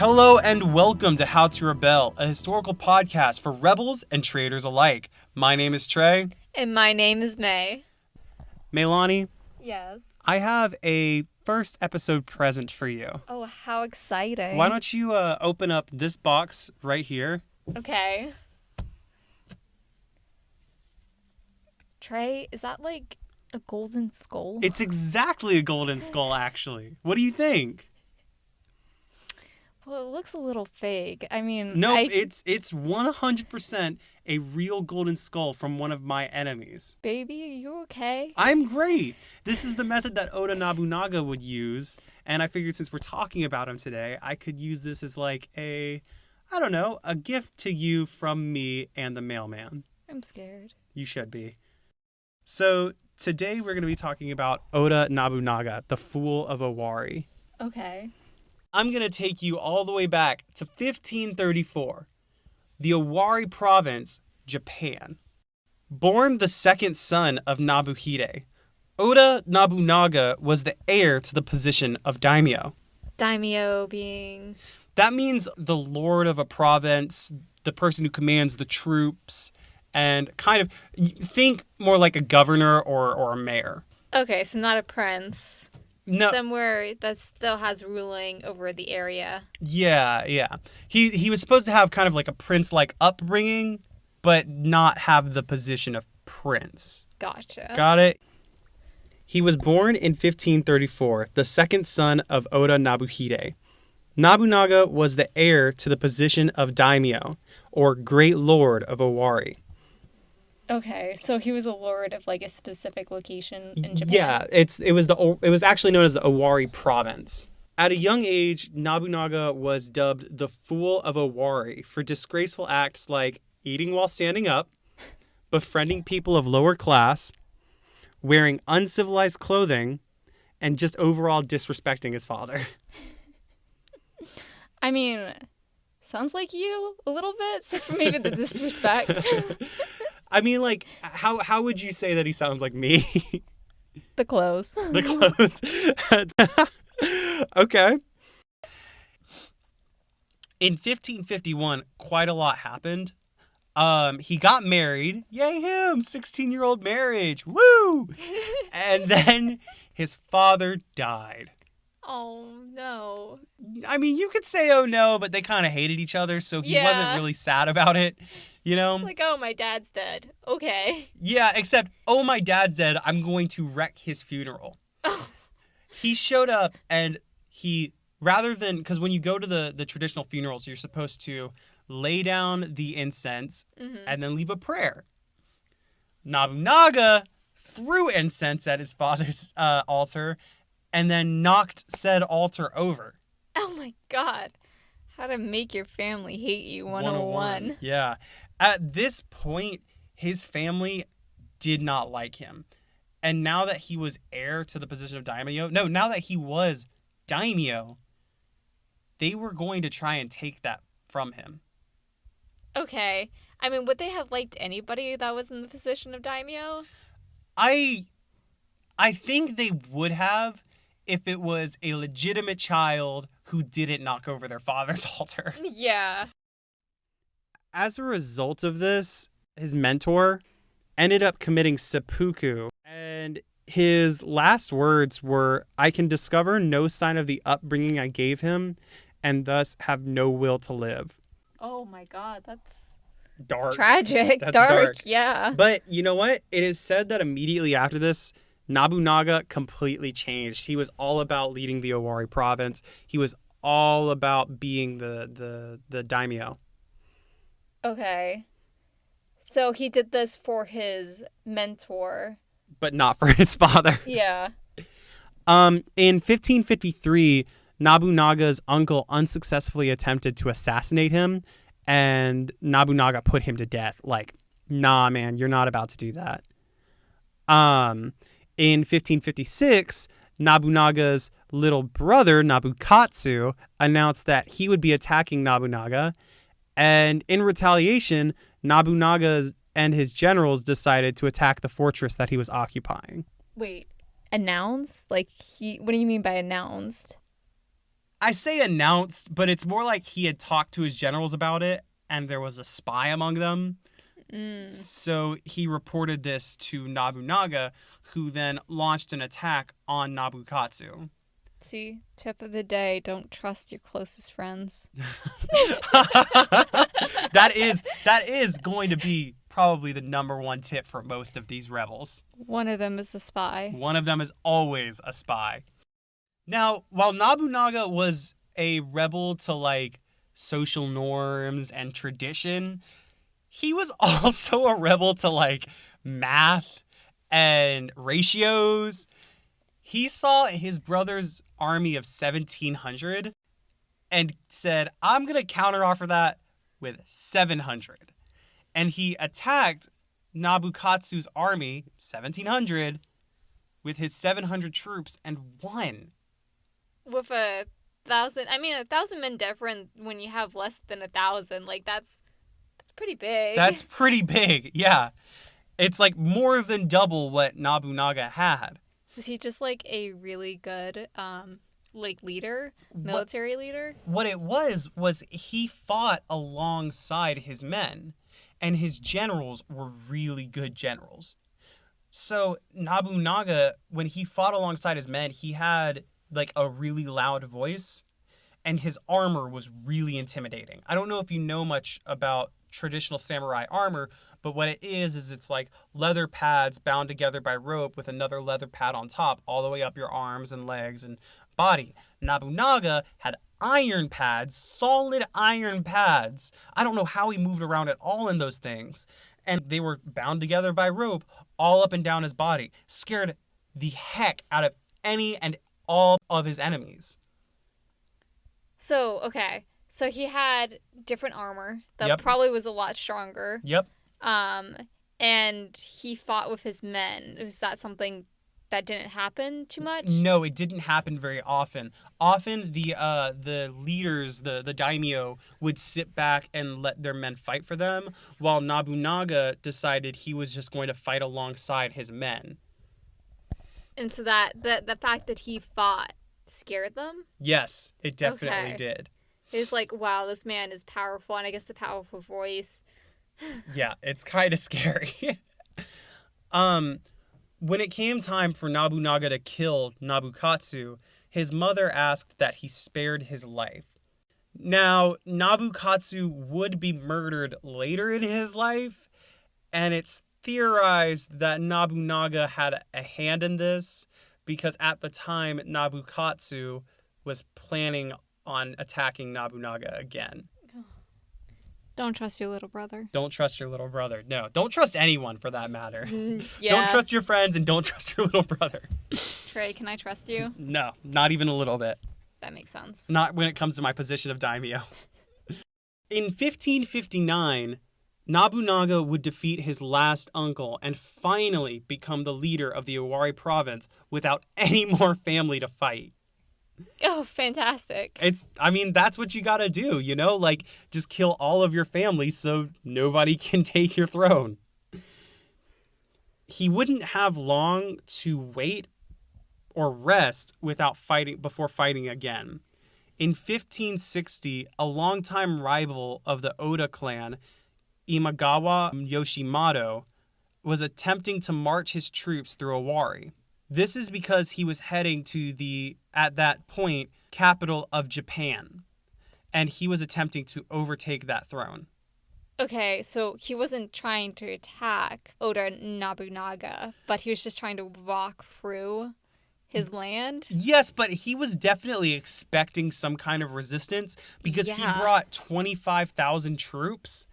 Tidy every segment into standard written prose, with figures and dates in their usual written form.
Hello and welcome to How to Rebel, a historical podcast for rebels and traitors alike. My name is Trey. And my name is May. Melani, Yes. I have a first episode present for you. Oh, how exciting. Why don't you open up this box right here? Okay. Trey, is that like a golden skull? It's exactly a golden skull, actually. What do you think? Well, it looks a little fake. I mean, Nope, it's 100% a real golden skull from one of my enemies. Baby, are you okay? I'm great. This is the method that Oda Nobunaga would use, and I figured since we're talking about him today, I could use this as like a gift to you from me and the mailman. I'm scared. You should be. So today we're going to be talking about Oda Nobunaga, the Fool of Awari. Okay. I'm going to take you all the way back to 1534, the Awari province, Japan. Born the second son of Nobuhide, Oda Nobunaga was the heir to the position of daimyo. Daimyo being... That means the lord of a province, the person who commands the troops, and kind of think more like a governor or a mayor. Okay, so not a prince. No. Somewhere that still has ruling over the area. Yeah. He was supposed to have kind of like a prince-like upbringing, but not have the position of prince. Gotcha. Got it? He was born in 1534, the second son of Oda Nobuhide. Nobunaga was the heir to the position of daimyo, or great lord of Awari. Okay, so he was a lord of like a specific location in Japan. Yeah, it was actually known as the Awari province. At a young age, Nobunaga was dubbed the Fool of Awari for disgraceful acts like eating while standing up, befriending people of lower class, wearing uncivilized clothing, and just overall disrespecting his father. I mean, sounds like you a little bit, except for maybe the disrespect. I mean, like, how would you say that he sounds like me? The clothes. The clothes. Okay. In 1551, quite a lot happened. He got married. Yay him! 16-year-old marriage. Woo! And then his father died. Oh, no. I mean, you could say, oh no, but they kind of hated each other, so he wasn't really sad about it, you know? Like, oh, my dad's dead. Okay. Yeah, except, oh, my dad's dead, I'm going to wreck his funeral. Oh. He showed up and rather than, because when you go to the traditional funerals, you're supposed to lay down the incense and then leave a prayer. Nobunaga threw incense at his father's altar and then knocked said altar over. Oh my God. How to make your family hate you 101. Yeah. At this point, his family did not like him. And now that he was heir to the position of daimyo, now that he was daimyo, they were going to try and take that from him. Okay. I mean, would they have liked anybody that was in the position of daimyo? I think they would have if it was a legitimate child who didn't knock over their father's altar. Yeah. As a result of this, his mentor ended up committing seppuku, and his last words were, "I can discover no sign of the upbringing I gave him, and thus have no will to live." Oh my God, that's dark. Tragic. That's dark, yeah. But you know what? It is said that immediately after this, Nobunaga completely changed. He was all about leading the Awari province. He was all about being the daimyo. Okay. So he did this for his mentor. But not for his father. Yeah. In 1553, Nobunaga's uncle unsuccessfully attempted to assassinate him, and Nobunaga put him to death. Like, nah, man, you're not about to do that. In 1556, Nobunaga's little brother, Nabukatsu, announced that he would be attacking Nobunaga, and in retaliation, Nobunaga and his generals decided to attack the fortress that he was occupying. Wait, announced? Like, what do you mean by announced? I say announced, but it's more like he had talked to his generals about it, and there was a spy among them. Mm. So he reported this to Nobunaga, who then launched an attack on Nabukatsu. See, tip of the day, don't trust your closest friends. that is going to be probably the number one tip for most of these rebels. One of them is a spy. One of them is always a spy. Now, while Nobunaga was a rebel to like social norms and tradition, he was also a rebel to like math and ratios. He saw his brother's army of 1,700 and said, I'm going to counteroffer that with 700. And he attacked Nabukatsu's army, 1,700, with his 700 troops and won. With 1,000, I mean, 1,000 men different when you have less than 1,000. Like, that's pretty big. That's pretty big, yeah. It's like more than double what Nobunaga had. Was he just like a really good, like leader, military leader? What it was he fought alongside his men, and his generals were really good generals. So Nobunaga, when he fought alongside his men, he had like a really loud voice, and his armor was really intimidating. I don't know if you know much about traditional samurai armor, but what it is it's like leather pads bound together by rope with another leather pad on top all the way up your arms and legs and body. Nobunaga had iron pads, solid iron pads. I don't know how he moved around at all in those things. And they were bound together by rope all up and down his body. Scared the heck out of any and all of his enemies. So, okay. So he had different armor that Yep. probably was a lot stronger. Yep. And he fought with his men. Was that something that didn't happen too much? No, it didn't happen very often. Often the leaders, the daimyo, would sit back and let their men fight for them, while Nobunaga decided he was just going to fight alongside his men. And so that the fact that he fought scared them? Yes, it definitely did. It's like, wow, this man is powerful, and I guess the powerful voice. Yeah, it's kind of scary. When it came time for Nobunaga to kill Nabukatsu, his mother asked that he spared his life. Now, Nabukatsu would be murdered later in his life, and it's theorized that Nobunaga had a hand in this because at the time Nabukatsu was planning on attacking Nobunaga again. Don't trust your little brother. Don't trust your little brother. No, don't trust anyone for that matter. Yeah. Don't trust your friends and don't trust your little brother. Trey, can I trust you? No, not even a little bit. That makes sense. Not when it comes to my position of daimyo. In 1559, Nobunaga would defeat his last uncle and finally become the leader of the Awari province without any more family to fight. Oh, fantastic. That's what you gotta do, like just kill all of your family so nobody can take your throne. He wouldn't have long to wait or rest before fighting again. In 1560, a longtime rival of the Oda clan, Imagawa Yoshimoto, was attempting to march his troops through Awari. This is because he was heading to the, at that point, capital of Japan, and he was attempting to overtake that throne. Okay, so he wasn't trying to attack Oda Nobunaga, but he was just trying to walk through his land? Yes, but he was definitely expecting some kind of resistance because he brought 25,000 troops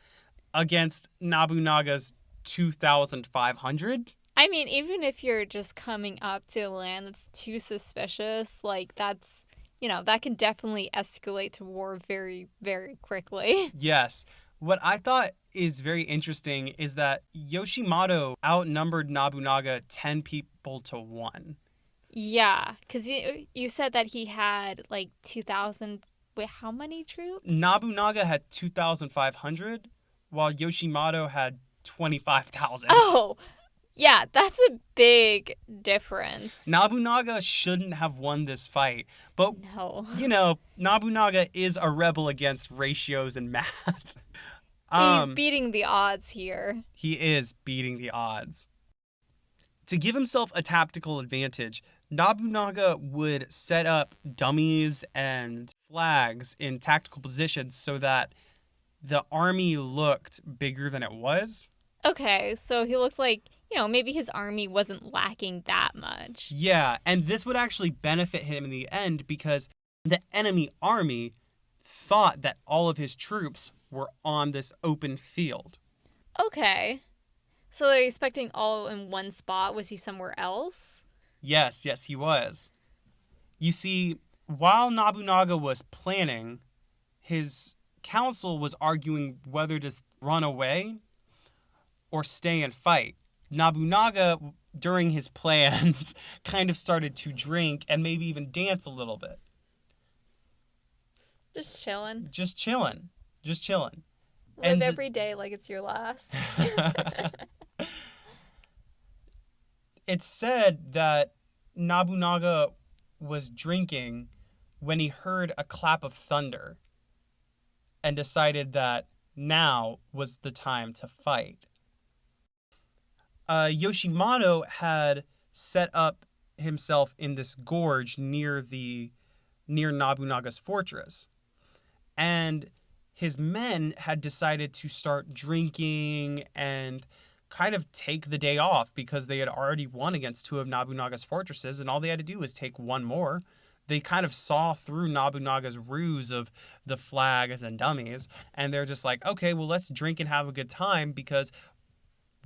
against Nobunaga's 2,500. I mean, even if you're just coming up to a land that's too suspicious, like that's, that can definitely escalate to war very, very quickly. Yes. What I thought is very interesting is that Yoshimoto outnumbered Nobunaga 10 people to 1. Yeah, because you said that he had like 2,000. Wait, how many troops? Nobunaga had 2,500, while Yoshimoto had 25,000. Oh, Yeah, that's a big difference. Nobunaga shouldn't have won this fight, but No. Nobunaga is a rebel against ratios and math. He's um, beating the odds here. he is beating the odds. To give himself a tactical advantage, Nobunaga would set up dummies and flags in tactical positions so that the army looked bigger than it was. Okay, so he looked like, maybe his army wasn't lacking that much. Yeah, and this would actually benefit him in the end because the enemy army thought that all of his troops were on this open field. Okay. So they're expecting all in one spot. Was he somewhere else? Yes, yes, he was. You see, while Nobunaga was planning, his council was arguing whether to run away or stay and fight. Nobunaga, during his plans, kind of started to drink and maybe even dance a little bit. Just chilling. Just chilling. Just chilling. Live every day like it's your last. It's said that Nobunaga was drinking when he heard a clap of thunder and decided that now was the time to fight. Yoshimato had set up himself in this gorge near Nobunaga's fortress, and his men had decided to start drinking and kind of take the day off because they had already won against two of Nobunaga's fortresses, and all they had to do was take one more. They kind of saw through Nobunaga's ruse of the flags and dummies, and they're just like, okay, well, let's drink and have a good time because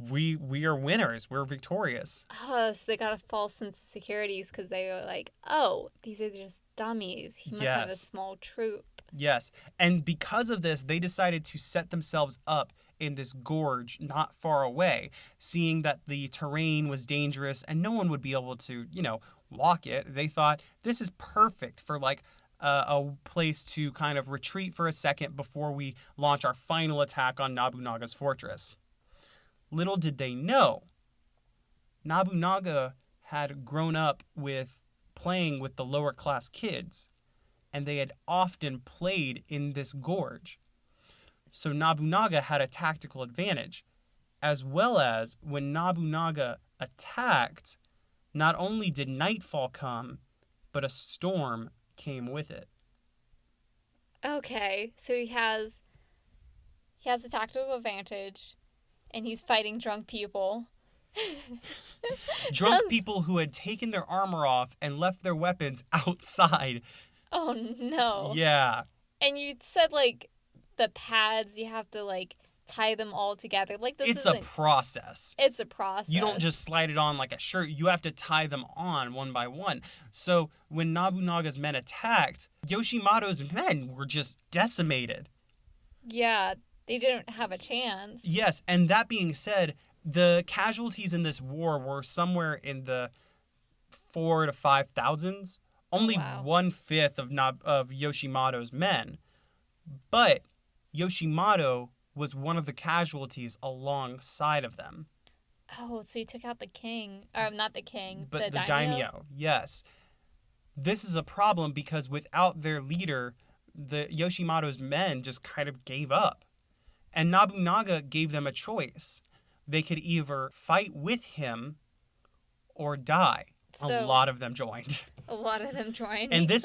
we are winners. We're victorious. Oh, so they got a false sense of securities because they were like, oh, these are just dummies. He must have a Yes. small troop. Yes. And because of this, they decided to set themselves up in this gorge not far away, seeing that the terrain was dangerous and no one would be able to, walk it. They thought this is perfect for like a place to kind of retreat for a second before we launch our final attack on Nobunaga's fortress. Little did they know, Nobunaga had grown up with playing with the lower class kids, and they had often played in this gorge. So Nobunaga had a tactical advantage, as well as when Nobunaga attacked, not only did nightfall come, but a storm came with it. Okay, so he has a tactical advantage, and he's fighting drunk people. Drunk Sounds. people who had taken their armor off and left their weapons outside. Oh no. Yeah, And you said like the pads, you have to like tie them all together. Like this it's a isn't. process. It's a process. You don't just slide it on like a shirt. You have to tie them on one by one. So when Nobunaga's men attacked, Yoshimato's men were just decimated. Yeah, they didn't have a chance. Yes, and that being said, the casualties in this war were somewhere in the 4 to 5 thousands. Only Wow. 1/5 of Yoshimato's men, but Yoshimato was one of the casualties alongside of them. Oh, so he took out the king. Or not the king, But the daimyo. daimyo, yes. This is a problem because without their leader, the Yoshimato's men just kind of gave up. And Nobunaga gave them a choice. They could either fight with him or die. So A lot of them joined. a lot of them joined. And Makes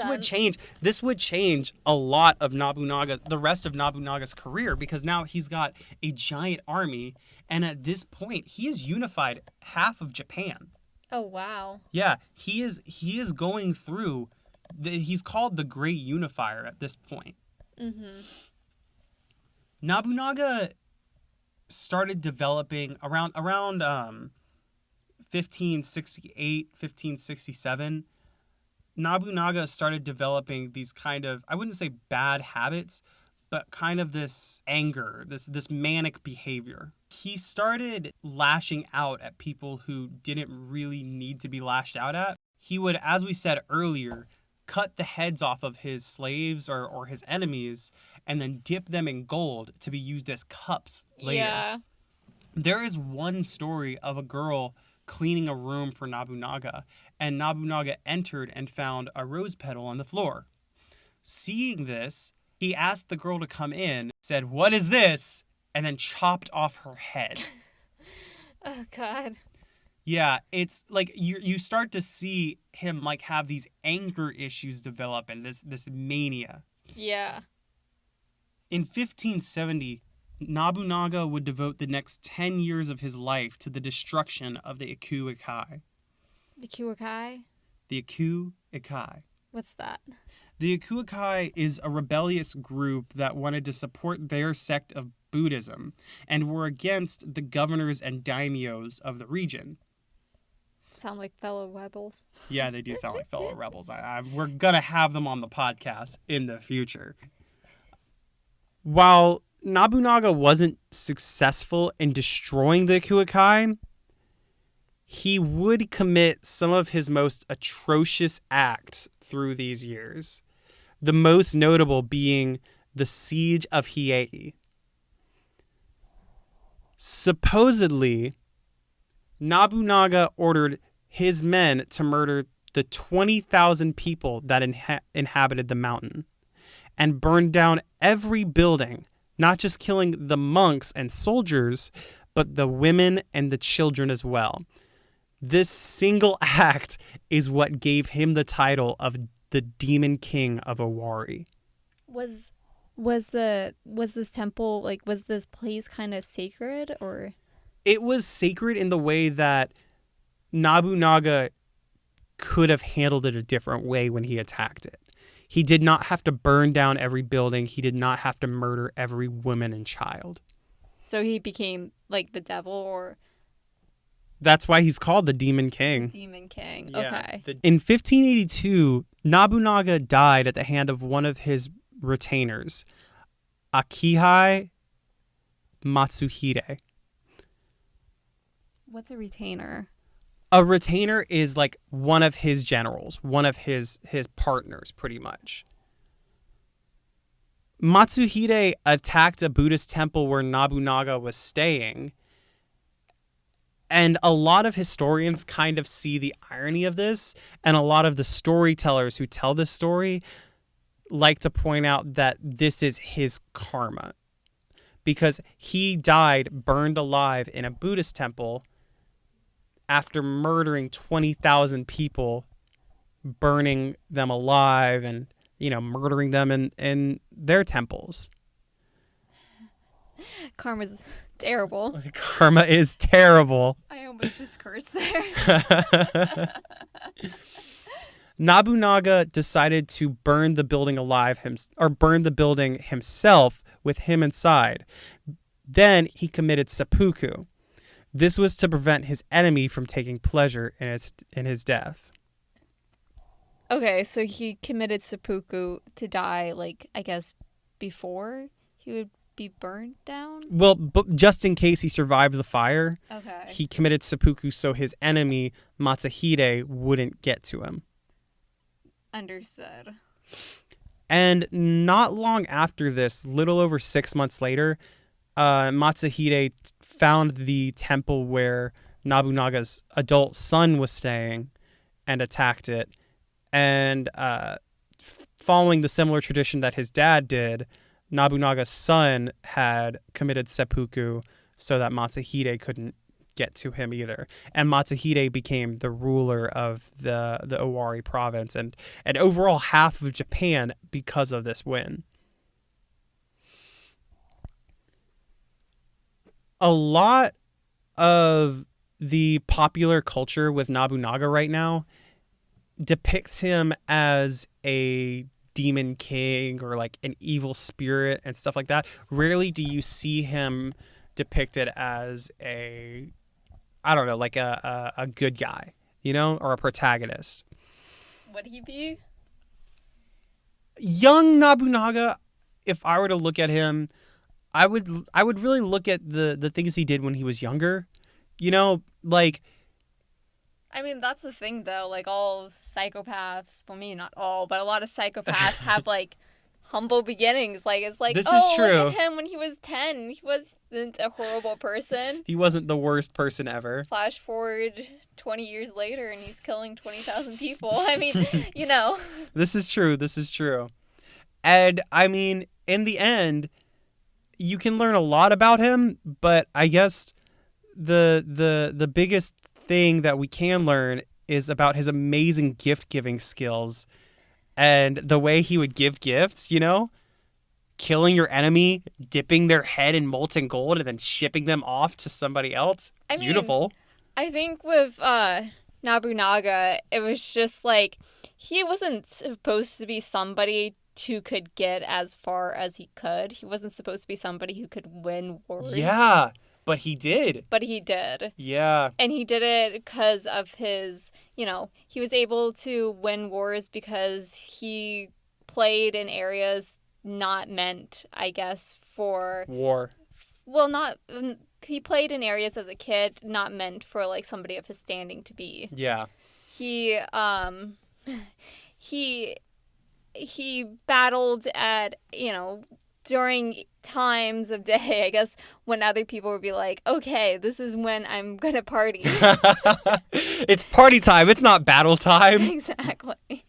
this would change a lot of the rest of Nobunaga's career, because now he's got a giant army, and at this point he has unified half of Japan. Oh wow. Yeah, he is going through he's called the Great Unifier at this point. Mm-hmm. Nobunaga started developing around 1568, 1567. Nobunaga started developing these kind of, I wouldn't say bad habits, but kind of this anger, this manic behavior. He started lashing out at people who didn't really need to be lashed out at. He would, as we said earlier, cut the heads off of his slaves or his enemies and then dip them in gold to be used as cups later. Yeah. There is one story of a girl cleaning a room for Nobunaga, and Nobunaga entered and found a rose petal on the floor. Seeing this, he asked the girl to come in, said, "What is this?" and then chopped off her head. Oh God. Yeah, it's like you start to see him like have these anger issues develop and this mania. Yeah. In 1570, Nobunaga would devote the next 10 years of his life to the destruction of the Aku Ikai. The Kuokai? The Aku Ikai. What's that? The Aku Ikai is a rebellious group that wanted to support their sect of Buddhism and were against the governors and daimyos of the region. Sound like fellow rebels. Yeah, they do sound like fellow rebels. We're going to have them on the podcast in the future. While Nobunaga wasn't successful in destroying the Aku, he would commit some of his most atrocious acts through these years. The most notable being the siege of Hiei. Supposedly, Nobunaga ordered his men to murder the 20,000 people that inhabited the mountain and burned down every building, not just killing the monks and soldiers, but the women and the children as well. This single act is what gave him the title of the Demon King of Awari. Was this temple, like, was this place kind of sacred, or? It was sacred in the way that Nobunaga could have handled it a different way when he attacked it. He did not have to burn down every building. He did not have to murder every woman and child. So he became like the devil, or? That's why he's called the Demon King. Demon King. Yeah. Okay. In 1582, Nobunaga died at the hand of one of his retainers, Akihei Matsuhide. What's a retainer? A retainer is like one of his generals, one of his partners, pretty much. Matsuhide attacked a Buddhist temple where Nobunaga was staying. And a lot of historians kind of see the irony of this, and a lot of the storytellers who tell this story like to point out that this is his karma. Because he died burned alive in a Buddhist temple after murdering 20,000 people, burning them alive and, murdering them in their temples. Karma's terrible. Karma is terrible. I almost just cursed there. Nobunaga decided to burn the building burn the building himself with him inside. Then he committed seppuku. This was to prevent his enemy from taking pleasure in his death. Okay, so he committed seppuku to die, like, I guess, before he would be burned down? Well, but just in case he survived the fire, Okay. he committed seppuku so his enemy, Matsuhide, wouldn't get to him. Understood. And not long after this, little over 6 months later, Matsuhide found the temple where Nobunaga's adult son was staying and attacked it. And following the similar tradition that his dad did, Nobunaga's son had committed seppuku so that Matsuhide couldn't get to him either. And Matsuhide became the ruler of the Awari province and overall half of Japan because of this win. A lot of the popular culture with Nobunaga right now depicts him as a demon king or like an evil spirit and stuff like that. Rarely do you see him depicted as a good guy, or a protagonist. Would he be? Young Nobunaga, if I were to look at him, I would really look at the things he did when he was younger. I mean, that's the thing, though. Like, all psychopaths, well, maybe not all, but a lot of psychopaths have, like, humble beginnings. Like, it's like, This is oh, true. look at him when he was 10. He wasn't a horrible person. He wasn't the worst person ever. Flash forward 20 years later and he's killing 20,000 people. I mean, you know. This is true. This is true. And I mean, in the end, you can learn a lot about him, but I guess the biggest thing that we can learn is about his amazing gift giving skills and the way he would give gifts, you know? Killing your enemy, dipping their head in molten gold, and then shipping them off to somebody else. Beautiful. I think with Nobunaga, it was just like he wasn't supposed to be somebody who could get as far as he could. He wasn't supposed to be somebody who could win wars. Yeah, but he did. But he did. Yeah. And he did it because of his, you know, he was able to win wars because he played in areas not meant, I guess, for war. Well, not he played in areas as a kid not meant for like somebody of his standing to be. Yeah. He battled at, you know, during times of day, I guess, when other people would be like, okay, this is when I'm gonna party. It's party time. It's not battle time. Exactly.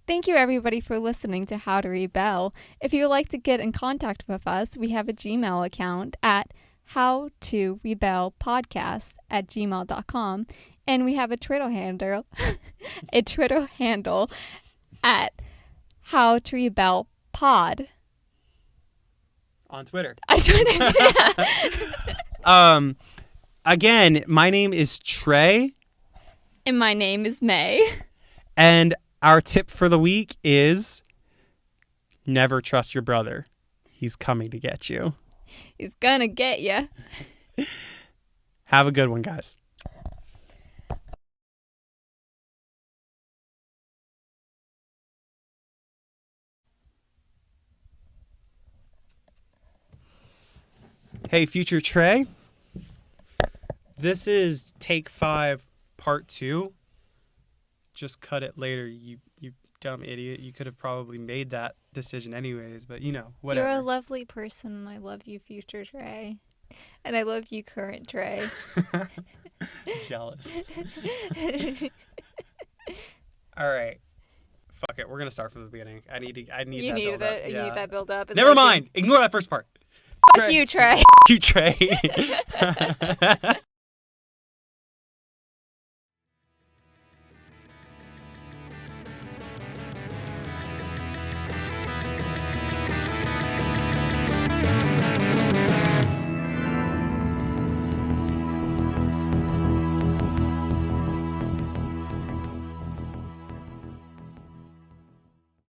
Thank you, everybody, for listening to How to Rebel. If you would like to get in contact with us, we have a Gmail account at howtorebelpodcast@gmail.com, and we have a Twitter handle, at howtorebelpod. On Twitter. On Twitter. Again, my name is Trey. And my name is May. And our tip for the week is never trust your brother. He's coming to get you. He's gonna get you. Have a good one, guys. Hey, future Trey. This is take 5, part 2. Just cut it later, you dumb idiot. You could have probably made that decision anyways, but you know, whatever. You're a lovely person, and I love you, future Trey. And I love you, current Trey. Jealous. All right. Fuck it. We're gonna start from the beginning. I need You that needed build up. it. You need that build up. It's Never like mind. Ignore that first part. Fuck you, Trey. You, Trey.